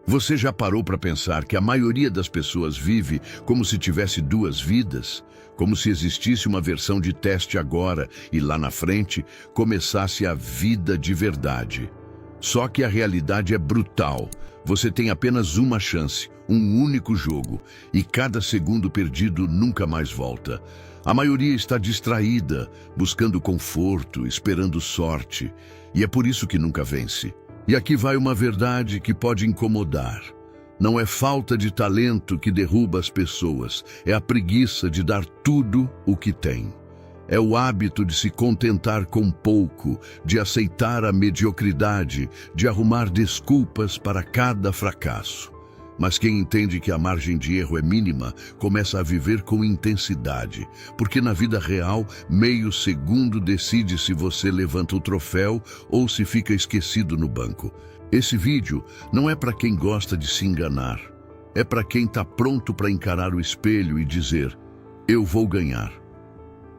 Você já parou para pensar que a maioria das pessoas vive como se tivesse duas vidas? Como se existisse uma versão de teste agora e lá na frente começasse a vida de verdade. Só que a realidade é brutal. Você tem apenas uma chance, um único jogo, e cada segundo perdido nunca mais volta. A maioria está distraída, buscando conforto, esperando sorte, e é por isso que nunca vence. E aqui vai uma verdade que pode incomodar. Não é falta de talento que derruba as pessoas, é a preguiça de dar tudo o que tem. É o hábito de se contentar com pouco, de aceitar a mediocridade, de arrumar desculpas para cada fracasso. Mas quem entende que a margem de erro é mínima, começa a viver com intensidade, porque na vida real, meio segundo decide se você levanta o troféu ou se fica esquecido no banco. Esse vídeo não é para quem gosta de se enganar, é para quem está pronto para encarar o espelho e dizer: eu vou ganhar.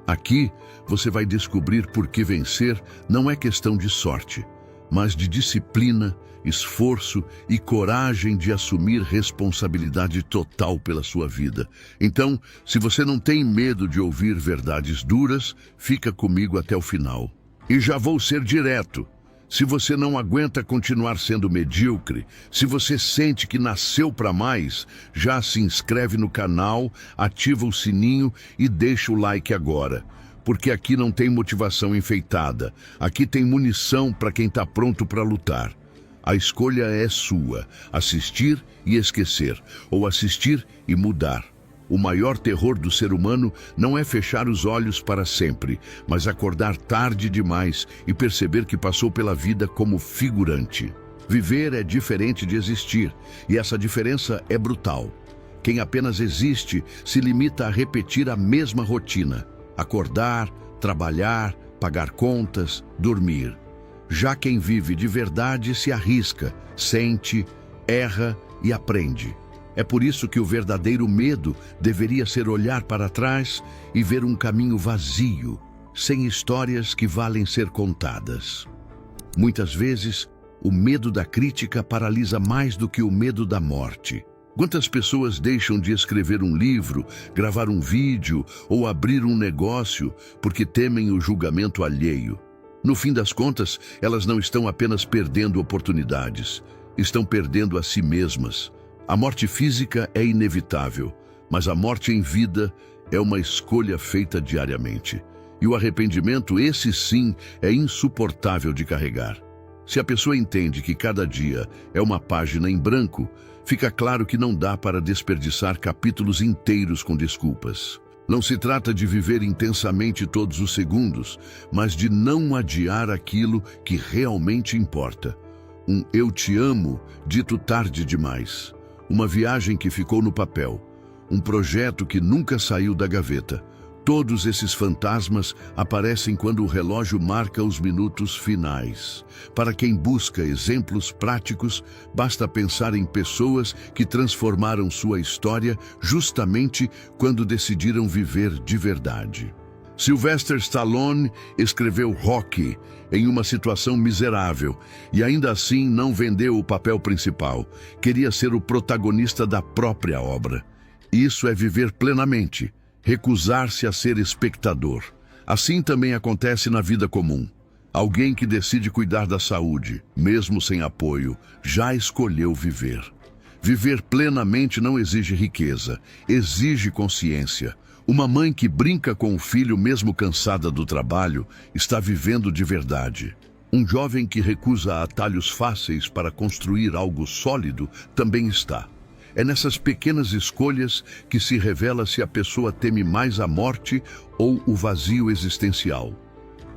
Aqui você vai descobrir por que vencer não é questão de sorte, mas de disciplina, esforço e coragem de assumir responsabilidade total pela sua vida. Então, se você não tem medo de ouvir verdades duras, fica comigo até o final. E já vou ser direto. Se você não aguenta continuar sendo medíocre, se você sente que nasceu para mais, já se inscreve no canal, ativa o sininho e deixa o like agora. Porque aqui não tem motivação enfeitada, aqui tem munição para quem está pronto para lutar. A escolha é sua, assistir e esquecer, ou assistir e mudar. O maior terror do ser humano não é fechar os olhos para sempre, mas acordar tarde demais e perceber que passou pela vida como figurante. Viver é diferente de existir, e essa diferença é brutal. Quem apenas existe se limita a repetir a mesma rotina: acordar, trabalhar, pagar contas, dormir. Já quem vive de verdade se arrisca, sente, erra e aprende. É por isso que o verdadeiro medo deveria ser olhar para trás e ver um caminho vazio, sem histórias que valem ser contadas. Muitas vezes, o medo da crítica paralisa mais do que o medo da morte. Quantas pessoas deixam de escrever um livro, gravar um vídeo ou abrir um negócio porque temem o julgamento alheio? No fim das contas, elas não estão apenas perdendo oportunidades, estão perdendo a si mesmas. A morte física é inevitável, mas a morte em vida é uma escolha feita diariamente. E o arrependimento, esse sim, é insuportável de carregar. Se a pessoa entende que cada dia é uma página em branco, fica claro que não dá para desperdiçar capítulos inteiros com desculpas. Não se trata de viver intensamente todos os segundos, mas de não adiar aquilo que realmente importa. Um eu te amo dito tarde demais. Uma viagem que ficou no papel. Um projeto que nunca saiu da gaveta. Todos esses fantasmas aparecem quando o relógio marca os minutos finais. Para quem busca exemplos práticos, basta pensar em pessoas que transformaram sua história justamente quando decidiram viver de verdade. Sylvester Stallone escreveu Rocky em uma situação miserável e ainda assim não vendeu o papel principal. Queria ser o protagonista da própria obra. Isso é viver plenamente. Recusar-se a ser espectador. Assim também acontece na vida comum. Alguém que decide cuidar da saúde, mesmo sem apoio, já escolheu viver. Viver plenamente não exige riqueza, exige consciência. Uma mãe que brinca com o filho mesmo cansada do trabalho está vivendo de verdade. Um jovem que recusa atalhos fáceis para construir algo sólido também está. É nessas pequenas escolhas que se revela se a pessoa teme mais a morte ou o vazio existencial.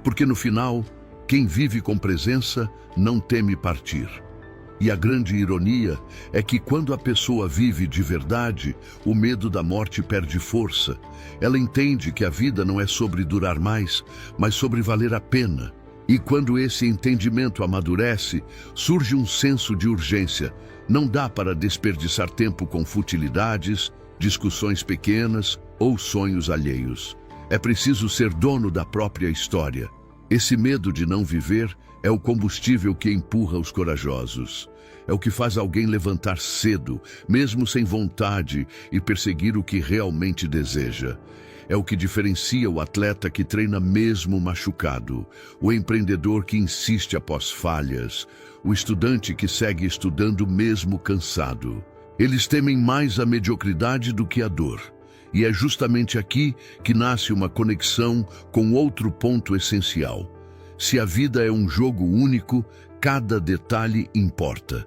Porque no final, quem vive com presença não teme partir. E a grande ironia é que quando a pessoa vive de verdade, o medo da morte perde força. Ela entende que a vida não é sobre durar mais, mas sobre valer a pena. E quando esse entendimento amadurece, surge um senso de urgência. Não dá para desperdiçar tempo com futilidades, discussões pequenas ou sonhos alheios. É preciso ser dono da própria história. Esse medo de não viver é o combustível que empurra os corajosos. É o que faz alguém levantar cedo, mesmo sem vontade, e perseguir o que realmente deseja. É o que diferencia o atleta que treina mesmo machucado, o empreendedor que insiste após falhas, o estudante que segue estudando mesmo cansado. Eles temem mais a mediocridade do que a dor. E é justamente aqui que nasce uma conexão com outro ponto essencial. Se a vida é um jogo único, cada detalhe importa.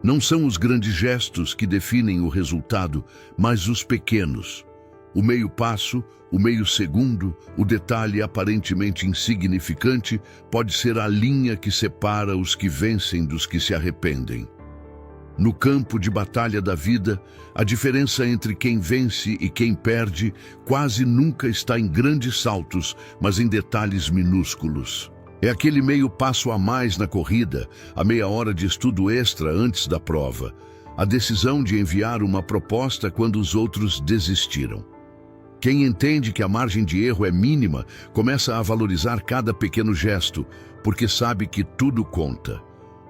Não são os grandes gestos que definem o resultado, mas os pequenos. O meio passo, o meio segundo, o detalhe aparentemente insignificante pode ser a linha que separa os que vencem dos que se arrependem. No campo de batalha da vida, a diferença entre quem vence e quem perde quase nunca está em grandes saltos, mas em detalhes minúsculos. É aquele meio passo a mais na corrida, a meia hora de estudo extra antes da prova, a decisão de enviar uma proposta quando os outros desistiram. Quem entende que a margem de erro é mínima, começa a valorizar cada pequeno gesto, porque sabe que tudo conta.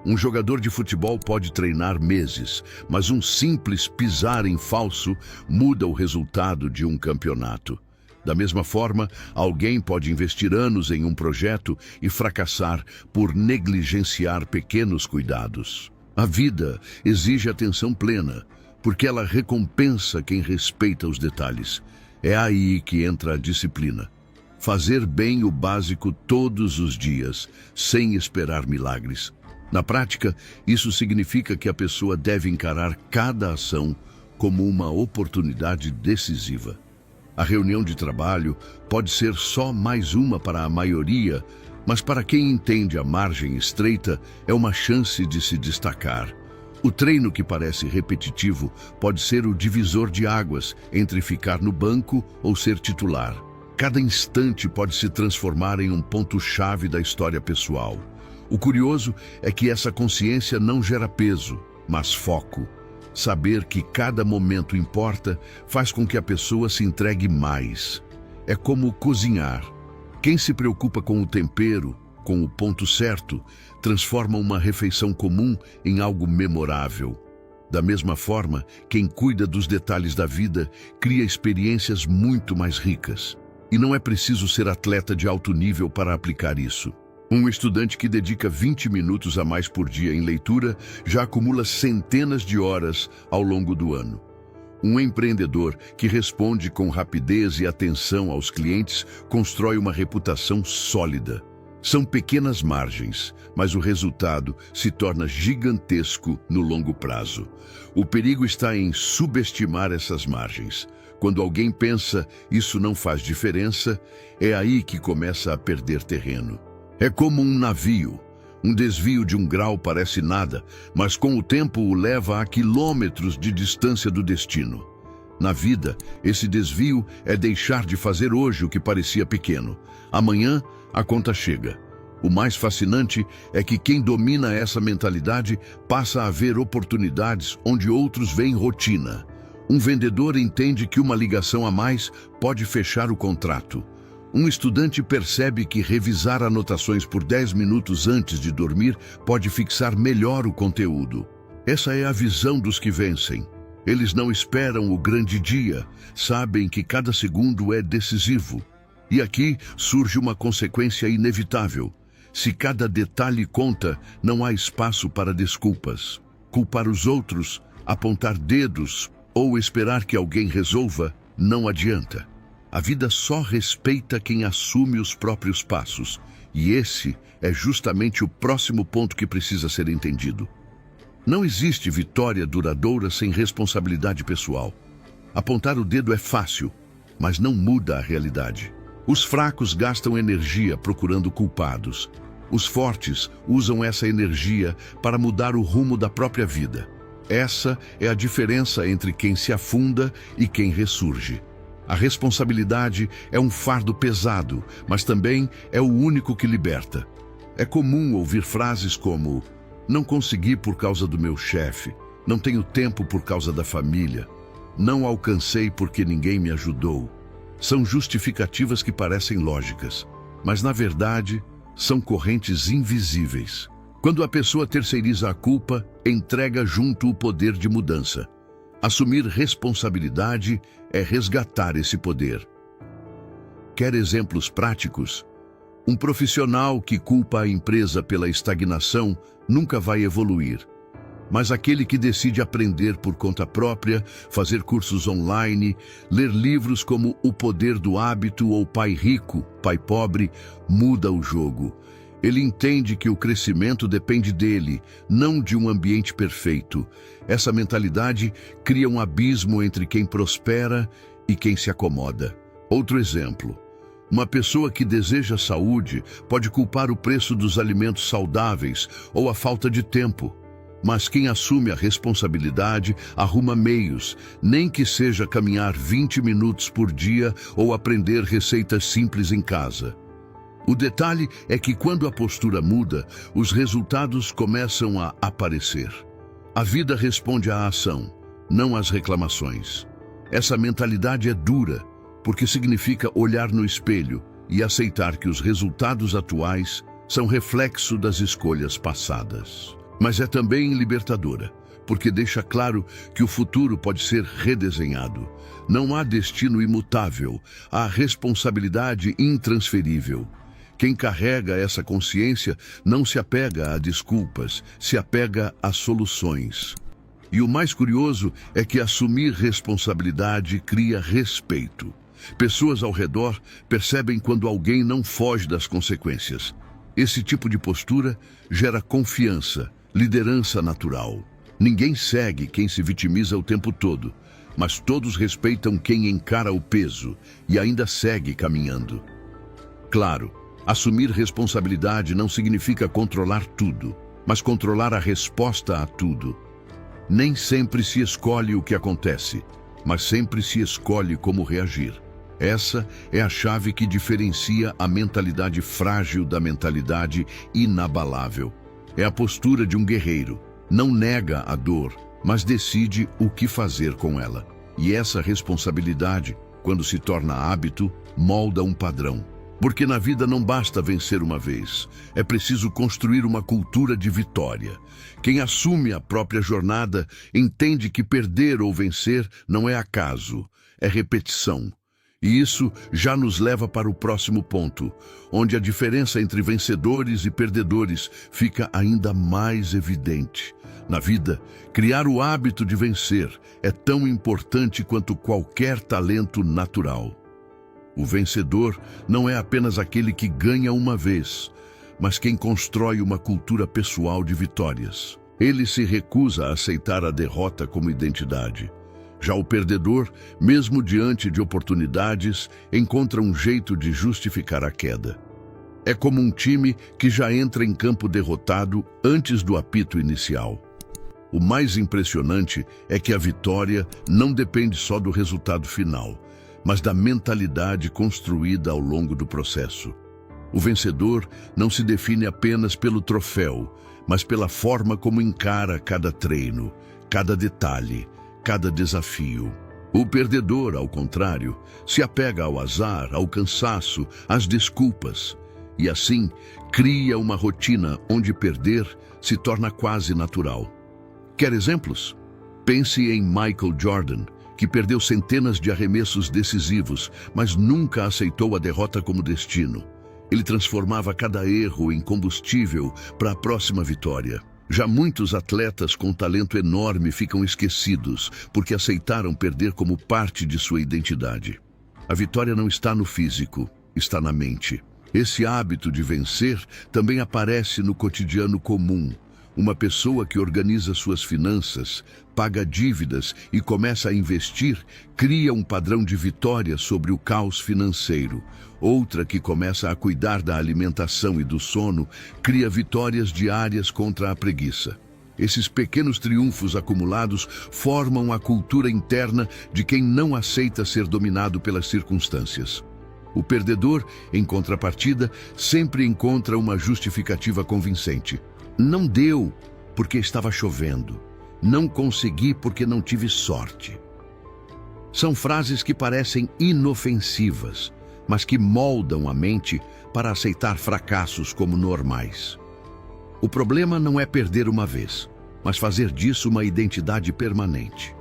Um jogador de futebol pode treinar meses, mas um simples pisar em falso muda o resultado de um campeonato. Da mesma forma, alguém pode investir anos em um projeto e fracassar por negligenciar pequenos cuidados. A vida exige atenção plena, porque ela recompensa quem respeita os detalhes. É aí que entra a disciplina. Fazer bem o básico todos os dias, sem esperar milagres. Na prática, isso significa que a pessoa deve encarar cada ação como uma oportunidade decisiva. A reunião de trabalho pode ser só mais uma para a maioria, mas para quem entende a margem estreita, é uma chance de se destacar. O treino que parece repetitivo pode ser o divisor de águas entre ficar no banco ou ser titular. Cada instante pode se transformar em um ponto-chave da história pessoal. O curioso é que essa consciência não gera peso, mas foco. Saber que cada momento importa faz com que a pessoa se entregue mais. É como cozinhar. Quem se preocupa com o tempero, com o ponto certo, transforma uma refeição comum em algo memorável. Da mesma forma, quem cuida dos detalhes da vida cria experiências muito mais ricas. E não é preciso ser atleta de alto nível para aplicar isso. Um estudante que dedica 20 minutos a mais por dia em leitura já acumula centenas de horas ao longo do ano. Um empreendedor que responde com rapidez e atenção aos clientes constrói uma reputação sólida. São pequenas margens, mas o resultado se torna gigantesco no longo prazo. O perigo está em subestimar essas margens. Quando alguém pensa, isso não faz diferença, é aí que começa a perder terreno. É como um navio. Um desvio de um grau parece nada, mas com o tempo o leva a quilômetros de distância do destino. Na vida, esse desvio é deixar de fazer hoje o que parecia pequeno. Amanhã, a conta chega. O mais fascinante é que quem domina essa mentalidade passa a ver oportunidades onde outros veem rotina. Um vendedor entende que uma ligação a mais pode fechar o contrato. Um estudante percebe que revisar anotações por 10 minutos antes de dormir pode fixar melhor o conteúdo. Essa é a visão dos que vencem. Eles não esperam o grande dia, sabem que cada segundo é decisivo. E aqui surge uma consequência inevitável. Se cada detalhe conta, não há espaço para desculpas. Culpar os outros, apontar dedos ou esperar que alguém resolva, não adianta. A vida só respeita quem assume os próprios passos. E esse é justamente o próximo ponto que precisa ser entendido. Não existe vitória duradoura sem responsabilidade pessoal. Apontar o dedo é fácil, mas não muda a realidade. Os fracos gastam energia procurando culpados. Os fortes usam essa energia para mudar o rumo da própria vida. Essa é a diferença entre quem se afunda e quem ressurge. A responsabilidade é um fardo pesado, mas também é o único que liberta. É comum ouvir frases como: não consegui por causa do meu chefe, não tenho tempo por causa da família, não alcancei porque ninguém me ajudou. São justificativas que parecem lógicas, mas na verdade São correntes invisíveis. Quando a pessoa terceiriza a culpa, entrega junto o poder de mudança. Assumir responsabilidade é resgatar esse poder. Quer exemplos práticos? Um profissional que culpa a empresa pela estagnação nunca vai evoluir. Mas aquele que decide aprender por conta própria, fazer cursos online, ler livros como O Poder do Hábito ou Pai Rico, Pai Pobre, muda o jogo. Ele entende que o crescimento depende dele, não de um ambiente perfeito. Essa mentalidade cria um abismo entre quem prospera e quem se acomoda. Outro exemplo. Uma pessoa que deseja saúde pode culpar o preço dos alimentos saudáveis ou a falta de tempo. Mas quem assume a responsabilidade arruma meios, nem que seja caminhar 20 minutos por dia ou aprender receitas simples em casa. O detalhe é que quando a postura muda, os resultados começam a aparecer. A vida responde à ação, não às reclamações. Essa mentalidade é dura, porque significa olhar no espelho e aceitar que os resultados atuais são reflexo das escolhas passadas. Mas é também libertadora, porque deixa claro que o futuro pode ser redesenhado. Não há destino imutável, há responsabilidade intransferível. Quem carrega essa consciência não se apega a desculpas, se apega a soluções. E o mais curioso é que assumir responsabilidade cria respeito. Pessoas ao redor percebem quando alguém não foge das consequências. Esse tipo de postura gera confiança, liderança natural. Ninguém segue quem se vitimiza o tempo todo, mas todos respeitam quem encara o peso e ainda segue caminhando. Claro, assumir responsabilidade não significa controlar tudo, mas controlar a resposta a tudo. Nem sempre se escolhe o que acontece, mas sempre se escolhe como reagir. Essa é a chave que diferencia a mentalidade frágil da mentalidade inabalável. É a postura de um guerreiro. Não nega a dor, mas decide o que fazer com ela. E essa responsabilidade, quando se torna hábito, molda um padrão. Porque na vida não basta vencer uma vez, é preciso construir uma cultura de vitória. Quem assume a própria jornada entende que perder ou vencer não é acaso, é repetição. E isso já nos leva para o próximo ponto, onde a diferença entre vencedores e perdedores fica ainda mais evidente. Na vida, criar o hábito de vencer é tão importante quanto qualquer talento natural. O vencedor não é apenas aquele que ganha uma vez, mas quem constrói uma cultura pessoal de vitórias. Ele se recusa a aceitar a derrota como identidade. Já o perdedor, mesmo diante de oportunidades, encontra um jeito de justificar a queda. É como um time que já entra em campo derrotado antes do apito inicial. O mais impressionante é que a vitória não depende só do resultado final, mas da mentalidade construída ao longo do processo. O vencedor não se define apenas pelo troféu, mas pela forma como encara cada treino, cada detalhe, cada desafio. O perdedor, ao contrário, se apega ao azar, ao cansaço, às desculpas, e assim cria uma rotina onde perder se torna quase natural. Quer exemplos? Pense em Michael Jordan, que perdeu centenas de arremessos decisivos, mas nunca aceitou a derrota como destino. Ele transformava cada erro em combustível para a próxima vitória. Já muitos atletas com talento enorme ficam esquecidos porque aceitaram perder como parte de sua identidade. A vitória não está no físico, está na mente. Esse hábito de vencer também aparece no cotidiano comum. Uma pessoa que organiza suas finanças, paga dívidas e começa a investir, cria um padrão de vitória sobre o caos financeiro. Outra que começa a cuidar da alimentação e do sono, cria vitórias diárias contra a preguiça. Esses pequenos triunfos acumulados formam a cultura interna de quem não aceita ser dominado pelas circunstâncias. O perdedor, em contrapartida, sempre encontra uma justificativa convincente. Não deu porque estava chovendo. Não consegui porque não tive sorte. São frases que parecem inofensivas, mas que moldam a mente para aceitar fracassos como normais. O problema não é perder uma vez, mas fazer disso uma identidade permanente.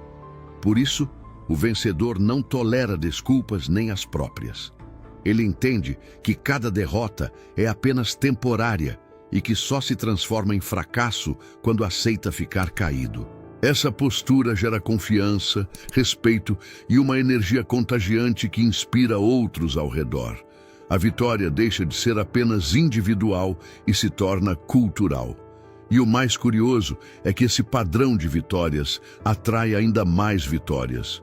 Por isso, o vencedor não tolera desculpas nem as próprias. Ele entende que cada derrota é apenas temporária e que só se transforma em fracasso quando aceita ficar caído. Essa postura gera confiança, respeito e uma energia contagiante que inspira outros ao redor. A vitória deixa de ser apenas individual e se torna cultural. E o mais curioso é que esse padrão de vitórias atrai ainda mais vitórias.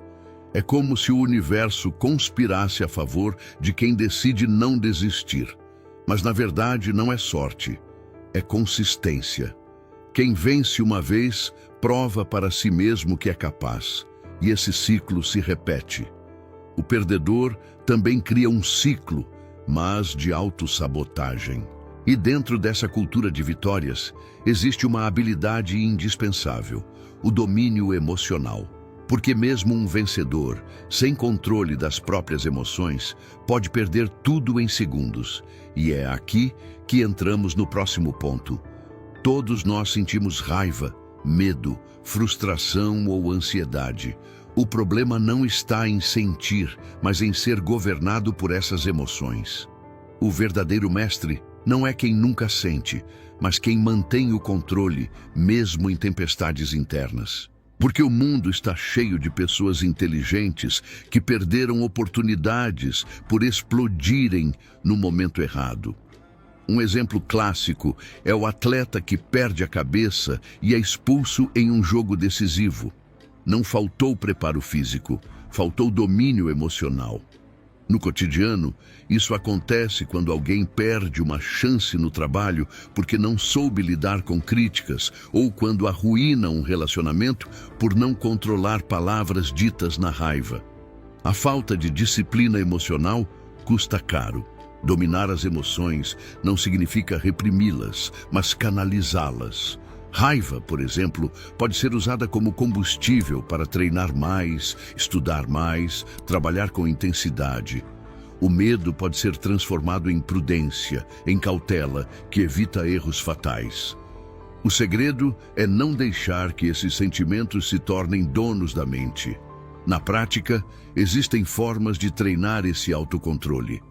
É como se o universo conspirasse a favor de quem decide não desistir. Mas na verdade não é sorte, é consistência. Quem vence uma vez, prova para si mesmo que é capaz, e esse ciclo se repete. O perdedor também cria um ciclo, mas de autossabotagem. E dentro dessa cultura de vitórias, existe uma habilidade indispensável, o domínio emocional. Porque mesmo um vencedor, sem controle das próprias emoções, pode perder tudo em segundos. E é aqui que entramos no próximo ponto. Todos nós sentimos raiva, medo, frustração ou ansiedade. O problema não está em sentir, mas em ser governado por essas emoções. O verdadeiro mestre não é quem nunca sente, mas quem mantém o controle, mesmo em tempestades internas. Porque o mundo está cheio de pessoas inteligentes que perderam oportunidades por explodirem no momento errado. Um exemplo clássico é o atleta que perde a cabeça e é expulso em um jogo decisivo. Não faltou preparo físico, faltou domínio emocional. No cotidiano, isso acontece quando alguém perde uma chance no trabalho porque não soube lidar com críticas ou quando arruína um relacionamento por não controlar palavras ditas na raiva. A falta de disciplina emocional custa caro. Dominar as emoções não significa reprimi-las, mas canalizá-las. Raiva, por exemplo, pode ser usada como combustível para treinar mais, estudar mais, trabalhar com intensidade. O medo pode ser transformado em prudência, em cautela, que evita erros fatais. O segredo é não deixar que esses sentimentos se tornem donos da mente. Na prática, existem formas de treinar esse autocontrole.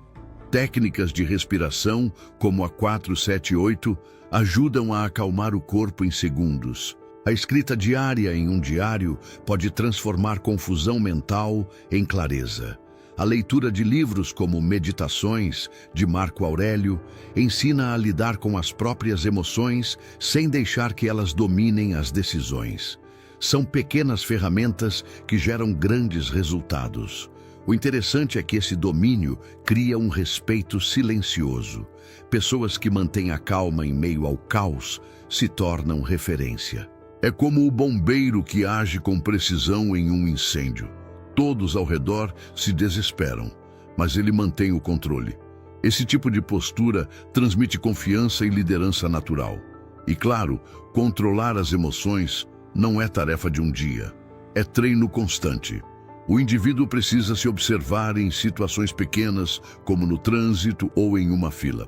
Técnicas de respiração, como a 4-7-8, ajudam a acalmar o corpo em segundos. A escrita diária em um diário pode transformar confusão mental em clareza. A leitura de livros como Meditações, de Marco Aurélio, ensina a lidar com as próprias emoções sem deixar que elas dominem as decisões. São pequenas ferramentas que geram grandes resultados. O interessante é que esse domínio cria um respeito silencioso. Pessoas que mantêm a calma em meio ao caos se tornam referência. É como o bombeiro que age com precisão em um incêndio. Todos ao redor se desesperam, mas ele mantém o controle. Esse tipo de postura transmite confiança e liderança natural. E claro, controlar as emoções não é tarefa de um dia, é treino constante. O indivíduo precisa se observar em situações pequenas, como no trânsito ou em uma fila.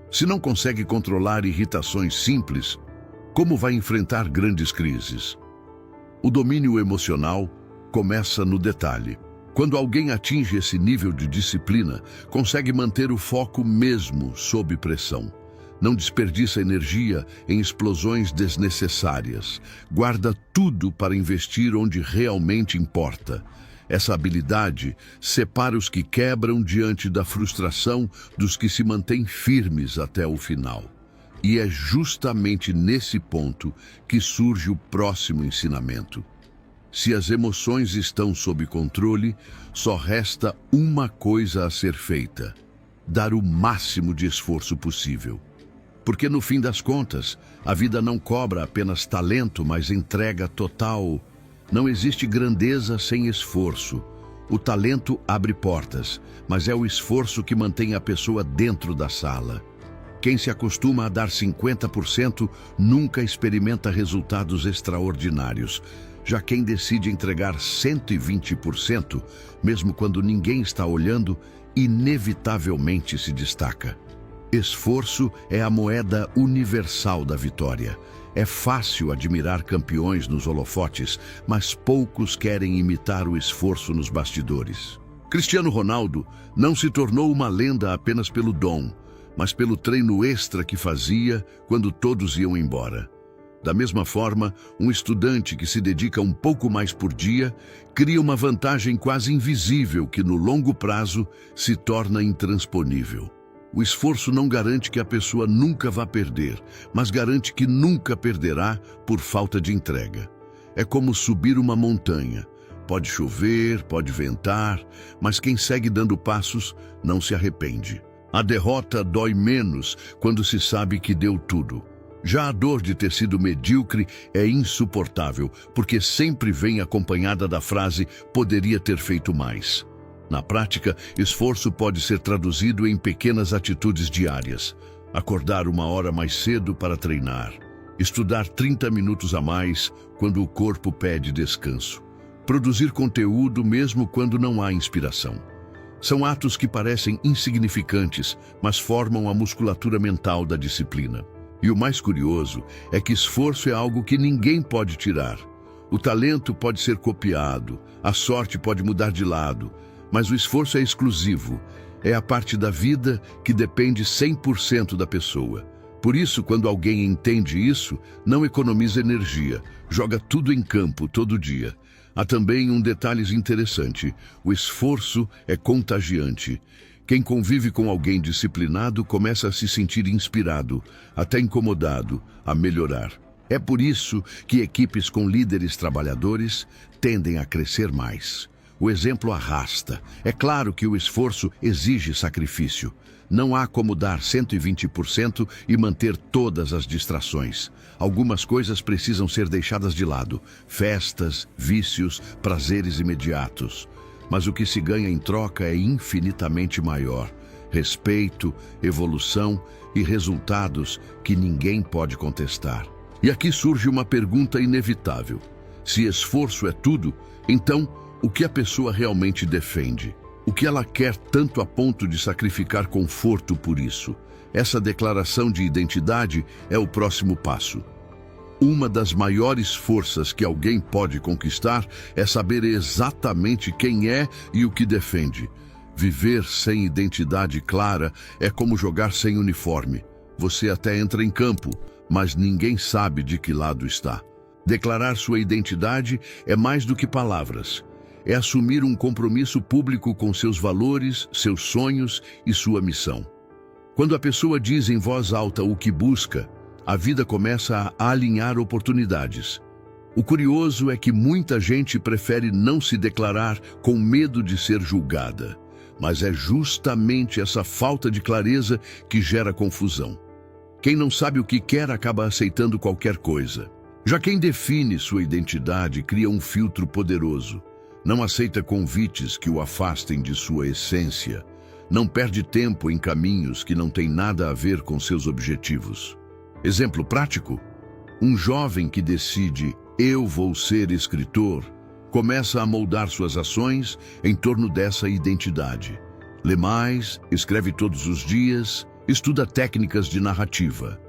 Se não consegue controlar irritações simples, como vai enfrentar grandes crises? O domínio emocional começa no detalhe. Quando alguém atinge esse nível de disciplina, consegue manter o foco mesmo sob pressão. Não desperdiça energia em explosões desnecessárias. Guarda tudo para investir onde realmente importa. Essa habilidade separa os que quebram diante da frustração dos que se mantêm firmes até o final. E é justamente nesse ponto que surge o próximo ensinamento. Se as emoções estão sob controle, só resta uma coisa a ser feita: dar o máximo de esforço possível. Porque no fim das contas, a vida não cobra apenas talento, mas entrega total. Não existe grandeza sem esforço. O talento abre portas, mas é o esforço que mantém a pessoa dentro da sala. Quem se acostuma a dar 50% nunca experimenta resultados extraordinários. Já quem decide entregar 120%, mesmo quando ninguém está olhando, inevitavelmente se destaca. Esforço é a moeda universal da vitória. É fácil admirar campeões nos holofotes, mas poucos querem imitar o esforço nos bastidores. Cristiano Ronaldo não se tornou uma lenda apenas pelo dom, mas pelo treino extra que fazia quando todos iam embora. Da mesma forma, um estudante que se dedica um pouco mais por dia cria uma vantagem quase invisível que, no longo prazo, se torna intransponível. O esforço não garante que a pessoa nunca vá perder, mas garante que nunca perderá por falta de entrega. É como subir uma montanha. Pode chover, pode ventar, mas quem segue dando passos não se arrepende. A derrota dói menos quando se sabe que deu tudo. Já a dor de ter sido medíocre é insuportável, porque sempre vem acompanhada da frase "poderia ter feito mais". Na prática, esforço pode ser traduzido em pequenas atitudes diárias. Acordar 1 hora mais cedo para treinar. Estudar 30 minutos a mais quando o corpo pede descanso. Produzir conteúdo mesmo quando não há inspiração. São atos que parecem insignificantes, mas formam a musculatura mental da disciplina. E o mais curioso é que esforço é algo que ninguém pode tirar. O talento pode ser copiado, a sorte pode mudar de lado, mas o esforço é exclusivo. É a parte da vida que depende 100% da pessoa. Por isso, quando alguém entende isso, não economiza energia, joga tudo em campo todo dia. Há também um detalhe interessante: o esforço é contagiante. Quem convive com alguém disciplinado começa a se sentir inspirado, até incomodado, a melhorar. É por isso que equipes com líderes trabalhadores tendem a crescer mais. O exemplo arrasta. É claro que o esforço exige sacrifício. Não há como dar 120% e manter todas as distrações. Algumas coisas precisam ser deixadas de lado: festas, vícios, prazeres imediatos. Mas o que se ganha em troca é infinitamente maior: respeito, evolução e resultados que ninguém pode contestar. E aqui surge uma pergunta inevitável: se esforço é tudo, então o que a pessoa realmente defende? O que ela quer tanto a ponto de sacrificar conforto por isso? Essa declaração de identidade é o próximo passo. Uma das maiores forças que alguém pode conquistar é saber exatamente quem é e o que defende. Viver sem identidade clara é como jogar sem uniforme. Você até entra em campo, mas ninguém sabe de que lado está. Declarar sua identidade é mais do que palavras. É assumir um compromisso público com seus valores, seus sonhos e sua missão. Quando a pessoa diz em voz alta o que busca, a vida começa a alinhar oportunidades. O curioso é que muita gente prefere não se declarar com medo de ser julgada. Mas é justamente essa falta de clareza que gera confusão. Quem não sabe o que quer acaba aceitando qualquer coisa. Já quem define sua identidade cria um filtro poderoso. Não aceita convites que o afastem de sua essência. Não perde tempo em caminhos que não têm nada a ver com seus objetivos. Exemplo prático: um jovem que decide "eu vou ser escritor" começa a moldar suas ações em torno dessa identidade. Lê mais, escreve todos os dias, estuda técnicas de narrativa.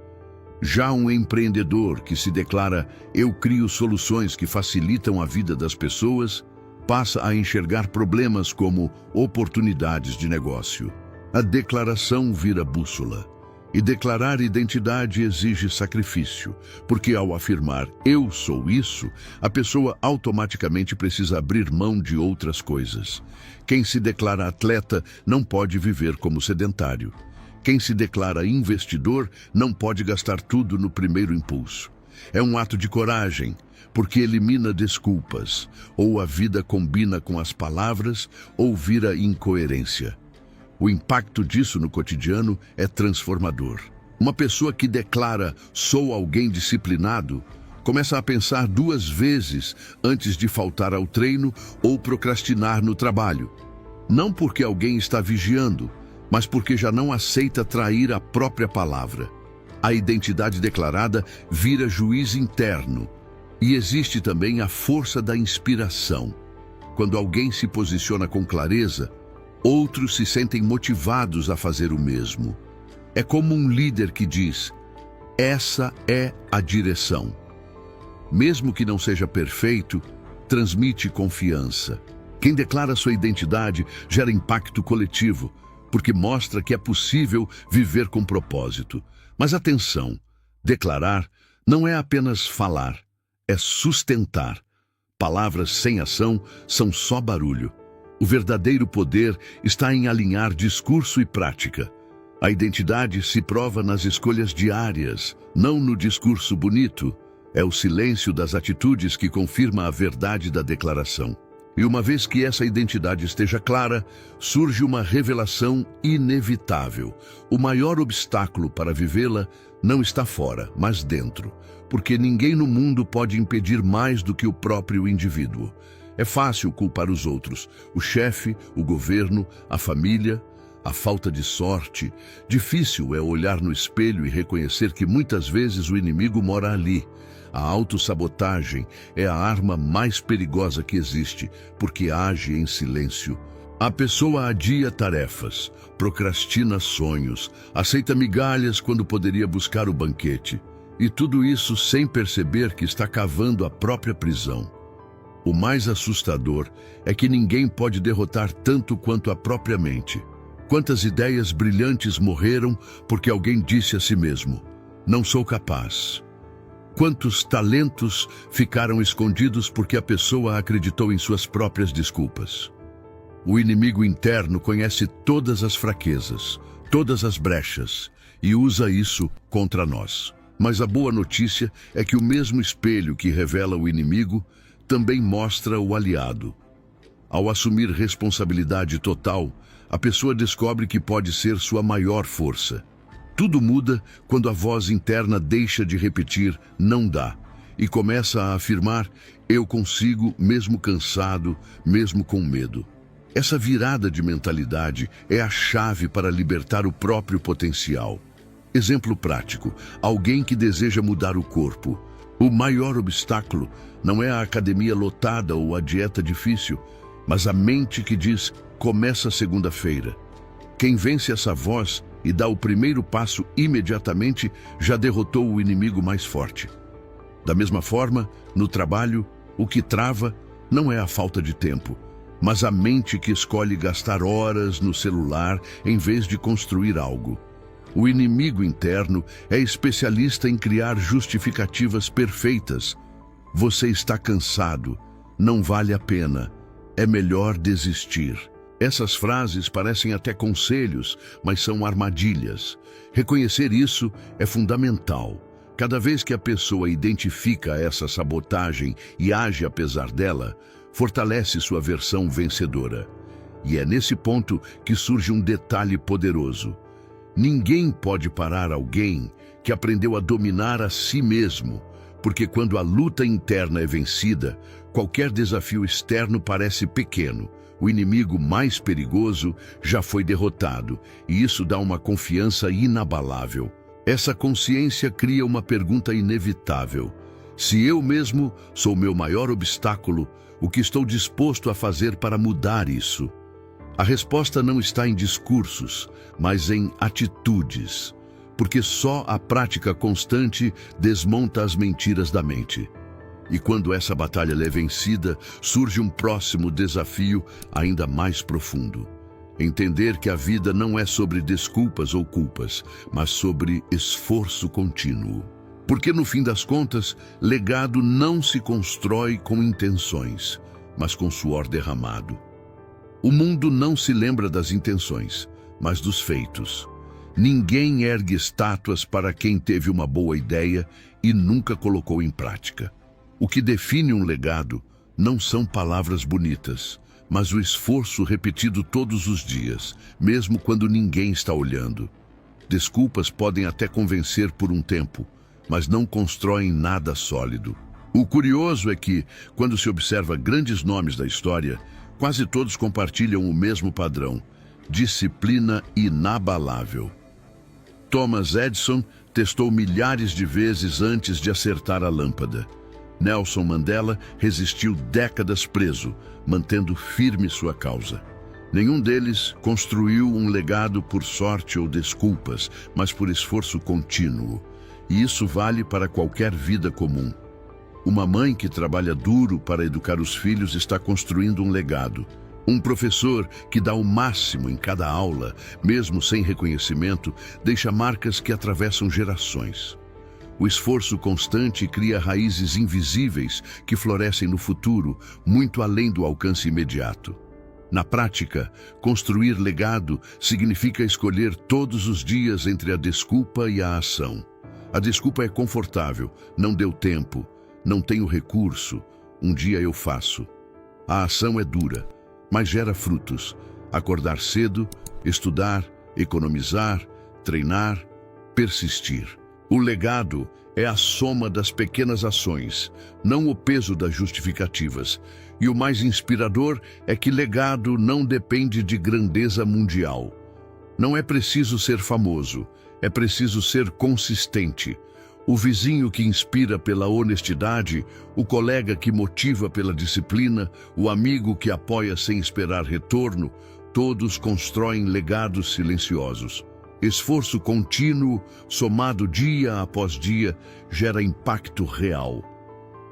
Já um empreendedor que se declara "eu crio soluções que facilitam a vida das pessoas" passa a enxergar problemas como oportunidades de negócio. A declaração vira bússola. E declarar identidade exige sacrifício, porque ao afirmar "eu sou isso", a pessoa automaticamente precisa abrir mão de outras coisas. Quem se declara atleta não pode viver como sedentário. Quem se declara investidor não pode gastar tudo no primeiro impulso. É um ato de coragem, porque elimina desculpas, ou a vida combina com as palavras, ou vira incoerência. O impacto disso no cotidiano é transformador. Uma pessoa que declara "sou alguém disciplinado" começa a pensar 2 vezes antes de faltar ao treino ou procrastinar no trabalho. Não porque alguém está vigiando, mas porque já não aceita trair a própria palavra. A identidade declarada vira juiz interno. E existe também a força da inspiração. Quando alguém se posiciona com clareza, Outros se sentem motivados a fazer o mesmo. É como um líder que diz: essa é a direção. Mesmo que não seja perfeito, transmite confiança. Quem declara sua identidade gera impacto coletivo, porque mostra que é possível viver com propósito. Mas atenção, declarar não é apenas falar, é sustentar. Palavras sem ação são só barulho. O verdadeiro poder está em alinhar discurso e prática. A identidade se prova nas escolhas diárias, não no discurso bonito. É o silêncio das atitudes que confirma a verdade da declaração. E uma vez que essa identidade esteja clara, surge uma revelação inevitável. O maior obstáculo para vivê-la não está fora, mas dentro, porque ninguém no mundo pode impedir mais do que o próprio indivíduo. É fácil culpar os outros, o chefe, o governo, a família, a falta de sorte. Difícil é olhar no espelho e reconhecer que muitas vezes o inimigo mora ali. A autossabotagem é a arma mais perigosa que existe, porque age em silêncio. A pessoa adia tarefas, procrastina sonhos, aceita migalhas quando poderia buscar o banquete. E tudo isso sem perceber que está cavando a própria prisão. O mais assustador é que ninguém pode derrotar tanto quanto a própria mente. Quantas ideias brilhantes morreram porque alguém disse a si mesmo: não sou capaz. Quantos talentos ficaram escondidos porque a pessoa acreditou em suas próprias desculpas. O inimigo interno conhece todas as fraquezas, todas as brechas, e usa isso contra nós. Mas a boa notícia é que o mesmo espelho que revela o inimigo também mostra o aliado. Ao assumir responsabilidade total, a pessoa descobre que pode ser sua maior força. Tudo muda quando a voz interna deixa de repetir "não dá" e começa a afirmar "eu consigo, mesmo cansado, mesmo com medo". Essa virada de mentalidade é a chave para libertar o próprio potencial. Exemplo prático: alguém que deseja mudar o corpo. O maior obstáculo não é a academia lotada ou a dieta difícil, mas a mente que diz "começa segunda-feira". Quem vence essa voz e dá o primeiro passo imediatamente já derrotou o inimigo mais forte. Da mesma forma, no trabalho, o que trava não é a falta de tempo, mas a mente que escolhe gastar horas no celular em vez de construir algo. O inimigo interno é especialista em criar justificativas perfeitas. Você está cansado, não vale a pena, é melhor desistir. Essas frases parecem até conselhos, mas são armadilhas. Reconhecer isso é fundamental. Cada vez que a pessoa identifica essa sabotagem e age apesar dela, fortalece sua versão vencedora. E é nesse ponto que surge um detalhe poderoso. Ninguém pode parar alguém que aprendeu a dominar a si mesmo, porque quando a luta interna é vencida, qualquer desafio externo parece pequeno. O inimigo mais perigoso já foi derrotado, e isso dá uma confiança inabalável. Essa consciência cria uma pergunta inevitável: se eu mesmo sou meu maior obstáculo, o que estou disposto a fazer para mudar isso? A resposta não está em discursos, mas em atitudes, porque só a prática constante desmonta as mentiras da mente. E quando essa batalha é vencida, surge um próximo desafio ainda mais profundo. Entender que a vida não é sobre desculpas ou culpas, mas sobre esforço contínuo. Porque no fim das contas, legado não se constrói com intenções, mas com suor derramado. O mundo não se lembra das intenções, mas dos feitos. Ninguém ergue estátuas para quem teve uma boa ideia e nunca colocou em prática. O que define um legado não são palavras bonitas, mas o esforço repetido todos os dias, mesmo quando ninguém está olhando. Desculpas podem até convencer por um tempo, mas não constroem nada sólido. O curioso é que, quando se observa grandes nomes da história, quase todos compartilham o mesmo padrão: disciplina inabalável. Thomas Edison testou milhares de vezes antes de acertar a lâmpada. Nelson Mandela resistiu décadas preso, mantendo firme sua causa. Nenhum deles construiu um legado por sorte ou desculpas, mas por esforço contínuo. E isso vale para qualquer vida comum. Uma mãe que trabalha duro para educar os filhos está construindo um legado. Um professor que dá o máximo em cada aula, mesmo sem reconhecimento, deixa marcas que atravessam gerações. O esforço constante cria raízes invisíveis que florescem no futuro, muito além do alcance imediato. Na prática, construir legado significa escolher todos os dias entre a desculpa e a ação. A desculpa é confortável, não deu tempo, não tenho recurso, um dia eu faço. A ação é dura, mas gera frutos. Acordar cedo, estudar, economizar, treinar, persistir. O legado é a soma das pequenas ações, não o peso das justificativas. E o mais inspirador é que legado não depende de grandeza mundial. Não é preciso ser famoso, é preciso ser consistente. O vizinho que inspira pela honestidade, o colega que motiva pela disciplina, o amigo que apoia sem esperar retorno, todos constroem legados silenciosos. Esforço contínuo, somado dia após dia, gera impacto real.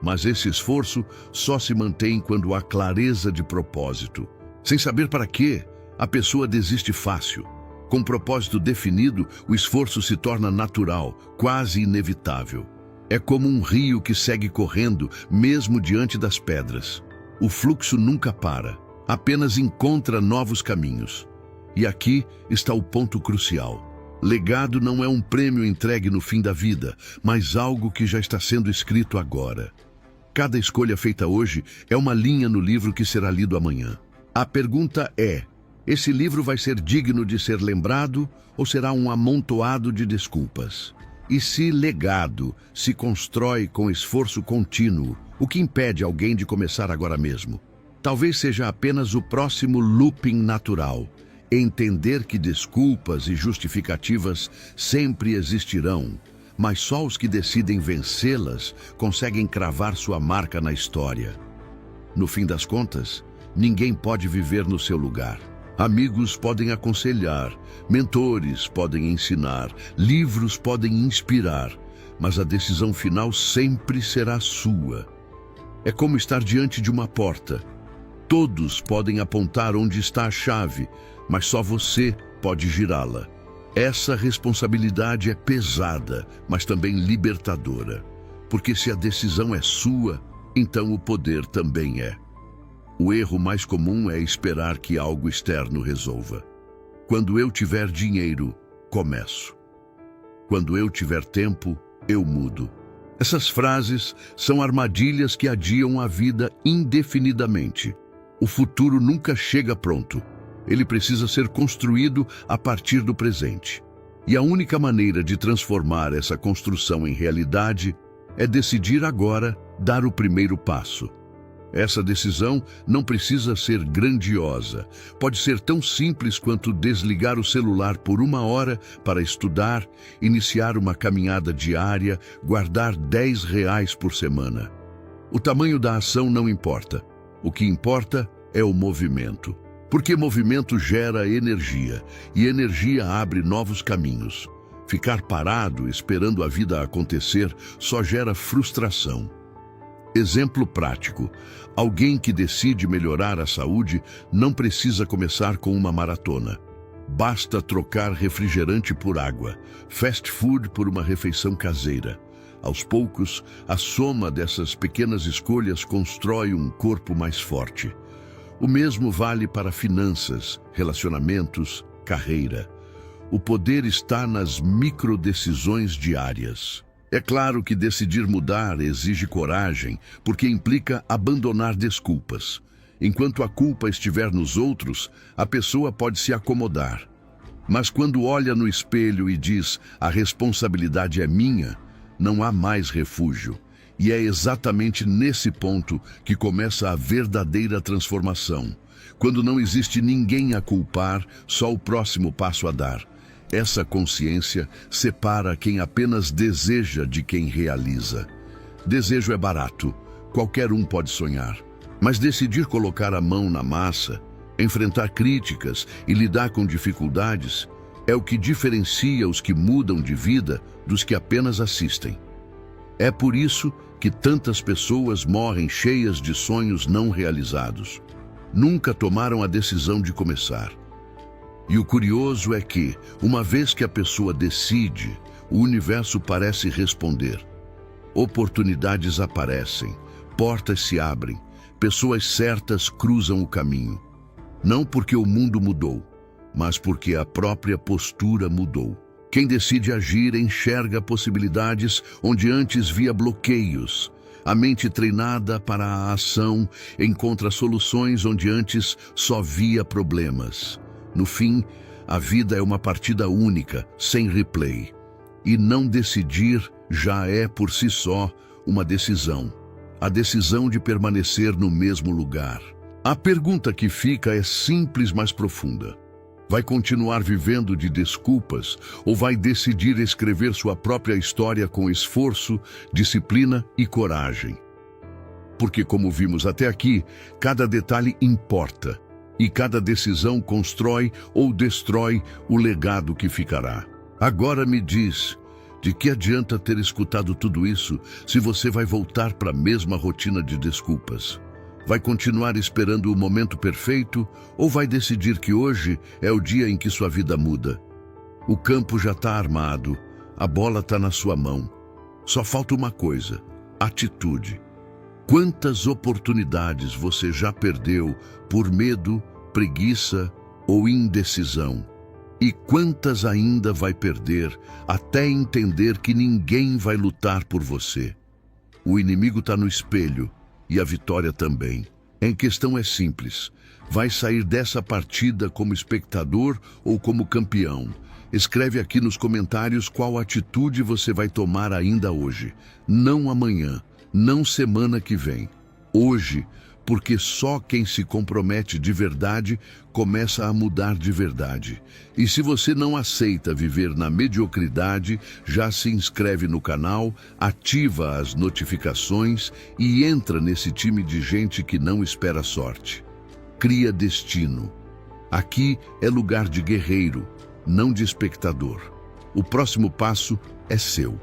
Mas esse esforço só se mantém quando há clareza de propósito. Sem saber para quê, a pessoa desiste fácil. Com propósito definido, o esforço se torna natural, quase inevitável. É como um rio que segue correndo, mesmo diante das pedras. O fluxo nunca para, apenas encontra novos caminhos. E aqui está o ponto crucial. Legado não é um prêmio entregue no fim da vida, mas algo que já está sendo escrito agora. Cada escolha feita hoje é uma linha no livro que será lido amanhã. A pergunta é: esse livro vai ser digno de ser lembrado ou será um amontoado de desculpas? E se legado se constrói com esforço contínuo, o que impede alguém de começar agora mesmo? Talvez seja apenas o próximo looping natural. Entender que desculpas e justificativas sempre existirão, mas só os que decidem vencê-las conseguem cravar sua marca na história. No fim das contas, ninguém pode viver no seu lugar. Amigos podem aconselhar, mentores podem ensinar, livros podem inspirar, mas a decisão final sempre será sua. É como estar diante de uma porta. Todos podem apontar onde está a chave, mas só você pode girá-la. Essa responsabilidade é pesada, mas também libertadora. Porque se a decisão é sua, então o poder também é. O erro mais comum é esperar que algo externo resolva. Quando eu tiver dinheiro, começo. Quando eu tiver tempo, eu mudo. Essas frases são armadilhas que adiam a vida indefinidamente. O futuro nunca chega pronto. Ele precisa ser construído a partir do presente. E a única maneira de transformar essa construção em realidade é decidir agora dar o primeiro passo. Essa decisão não precisa ser grandiosa. Pode ser tão simples quanto desligar o celular por 1 hora para estudar, iniciar uma caminhada diária, guardar R$ 10 por semana. O tamanho da ação não importa. O que importa é o movimento. Porque movimento gera energia, e energia abre novos caminhos. Ficar parado, esperando a vida acontecer, só gera frustração. Exemplo prático: alguém que decide melhorar a saúde não precisa começar com uma maratona. Basta trocar refrigerante por água, fast food por uma refeição caseira. Aos poucos, a soma dessas pequenas escolhas constrói um corpo mais forte. O mesmo vale para finanças, relacionamentos, carreira. O poder está nas microdecisões diárias. É claro que decidir mudar exige coragem, porque implica abandonar desculpas. Enquanto a culpa estiver nos outros, a pessoa pode se acomodar. Mas quando olha no espelho e diz: "A responsabilidade é minha", não há mais refúgio. E é exatamente nesse ponto que começa a verdadeira transformação. Quando não existe ninguém a culpar, só o próximo passo a dar. Essa consciência separa quem apenas deseja de quem realiza. Desejo é barato, qualquer um pode sonhar. Mas decidir colocar a mão na massa enfrentar críticas e lidar com dificuldades é o que diferencia os que mudam de vida dos que apenas assistem. É por isso que tantas pessoas morrem cheias de sonhos não realizados. Nunca tomaram a decisão de começar. E o curioso é que, uma vez que a pessoa decide, o universo parece responder. Oportunidades aparecem, portas se abrem, pessoas certas cruzam o caminho. Não porque o mundo mudou, mas porque a própria postura mudou. Quem decide agir enxerga possibilidades onde antes via bloqueios. A mente treinada para a ação encontra soluções onde antes só via problemas. No fim, a vida é uma partida única, sem replay. E não decidir já é por si só uma decisão. A decisão de permanecer no mesmo lugar. A pergunta que fica é simples, mas profunda. Vai continuar vivendo de desculpas ou vai decidir escrever sua própria história com esforço, disciplina e coragem? Porque, como vimos até aqui, cada detalhe importa e cada decisão constrói ou destrói o legado que ficará. Agora me diz, de que adianta ter escutado tudo isso se você vai voltar para a mesma rotina de desculpas? Vai continuar esperando o momento perfeito ou vai decidir que hoje é o dia em que sua vida muda? O campo já está armado, a bola está na sua mão. Só falta uma coisa: atitude. Quantas oportunidades você já perdeu por medo, preguiça ou indecisão? E quantas ainda vai perder até entender que ninguém vai lutar por você? O inimigo está no espelho. E a vitória também. A questão é simples. Vai sair dessa partida como espectador ou como campeão? Escreve aqui nos comentários qual atitude você vai tomar ainda hoje. Não amanhã, não semana que vem. Hoje, porque só quem se compromete de verdade começa a mudar de verdade. E se você não aceita viver na mediocridade, já se inscreve no canal, ativa as notificações e entra nesse time de gente que não espera sorte. Cria destino. Aqui é lugar de guerreiro, não de espectador. O próximo passo é seu.